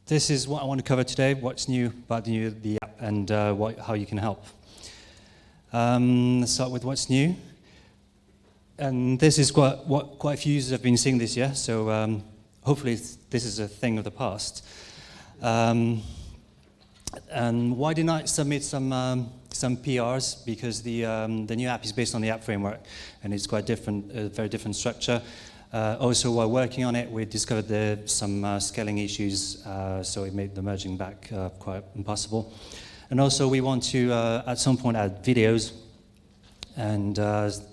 this is what I want to cover today, what's new about the app and how you can help. Let's start with what's new. And this is what quite a few users have been seeing this year, so hopefully this is a thing of the past. And why didn't I submit some PRs? Because the new app is based on the app framework, and it's quite different, a very different structure. Also, while working on it, we discovered some scaling issues, so it made the merging back quite impossible. And also, we want to, at some point, add videos, and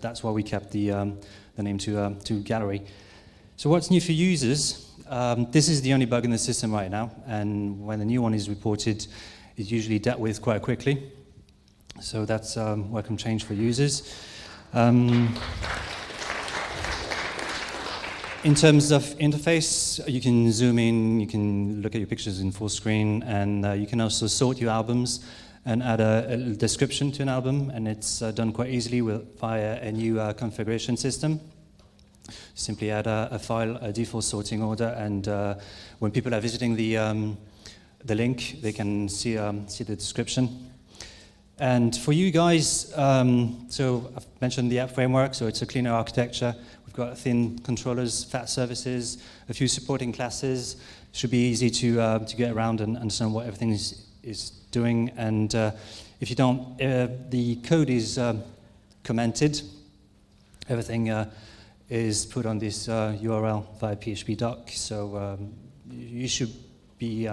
that's why we kept the name to Gallery. So what's new for users? This is the only bug in the system right now, and when a new one is reported, it's usually dealt with quite quickly. So that's welcome change for users. In terms of interface, you can zoom in, you can look at your pictures in full screen, and you can also sort your albums and add a description to an album, and it's done quite easily via a new configuration system. Simply add a file, a default sorting order, and when people are visiting the link, they can see the description. And for you guys, so I've mentioned the app framework, so it's a cleaner architecture. We've got thin controllers, fat services, a few supporting classes. Should be easy to get around and understand what everything is doing. And if you don't, the code is commented. Everything is put on this URL via PHP doc, so you should be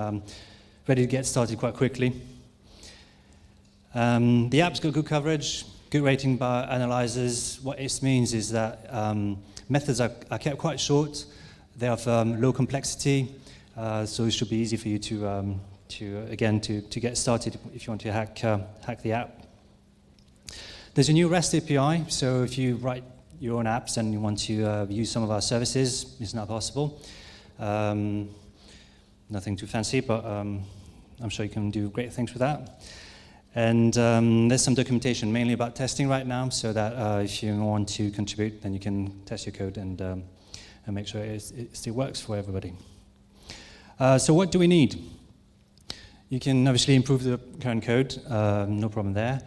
ready to get started quite quickly. The app's got good coverage, good rating by analyzers. What this means is that methods are kept quite short. They have low complexity, so it should be easy for you to get started if you want to hack the app. There's a new REST API, so if you write your own apps and you want to use some of our services, it's not possible. Nothing too fancy, but I'm sure you can do great things with that. And there's some documentation mainly about testing right now, so that if you want to contribute, then you can test your code and make sure it still works for everybody. So what do we need? You can obviously improve the current code, no problem there.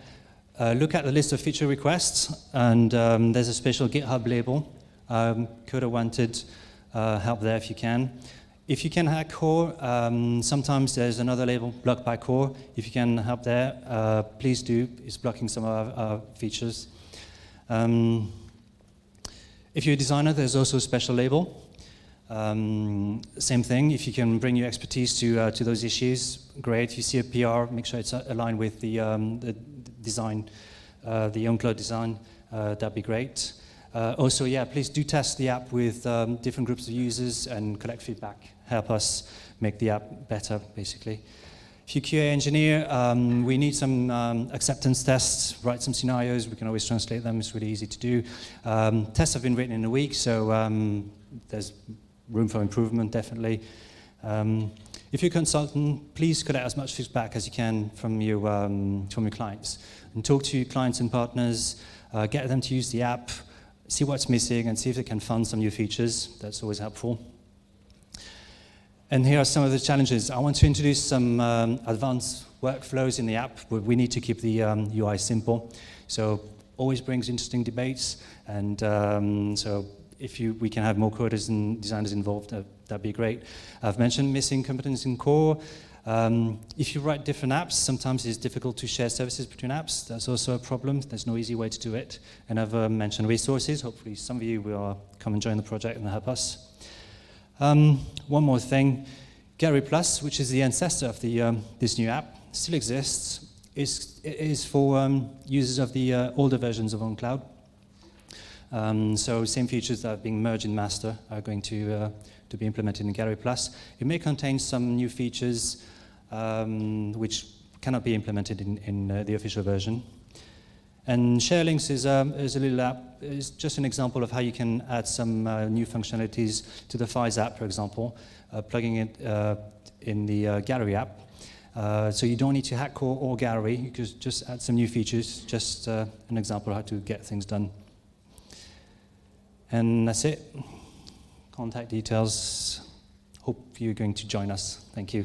Look at the list of feature requests, and there's a special GitHub label. Coder wanted help there if you can. If you can hack core, sometimes there's another label, blocked by core. If you can help there, please do. It's blocking some of our features. If you're a designer, there's also a special label. Same thing, if you can bring your expertise to those issues, great. If you see a PR, make sure it's aligned with the design, the ownCloud design, that'd be great. Also, yeah, please do test the app with different groups of users and collect feedback. Help us make the app better, basically. If you're QA engineer, we need some acceptance tests, write some scenarios. We can always translate them. It's really easy to do. Tests have been written in a week, so there's room for improvement, definitely. If you're a consultant, please collect as much feedback as you can from your clients. And talk to your clients and partners, get them to use the app, see what's missing, and see if they can fund some new features. That's always helpful. And here are some of the challenges. I want to introduce some advanced workflows in the app, but we need to keep the UI simple. So always brings interesting debates, and so if we can have more coders and designers involved, that'd be great. I've mentioned missing competence in core. If you write different apps, sometimes it's difficult to share services between apps. That's also a problem. There's no easy way to do it. And I've mentioned resources. Hopefully some of you will come and join the project and help us. One more thing. Gallery Plus, which is the ancestor of this new app, still exists. It is for users of the older versions of ownCloud. So same features that are being merged in master are going to be implemented in Gallery Plus. It may contain some new features which cannot be implemented in the official version. And Share Links is a little app. It's just an example of how you can add some new functionalities to the Files app, for example, plugging it in the Gallery app. So you don't need to hack core or Gallery. You could just add some new features. Just an example of how to get things done. And that's it. Contact details. Hope you're going to join us. Thank you.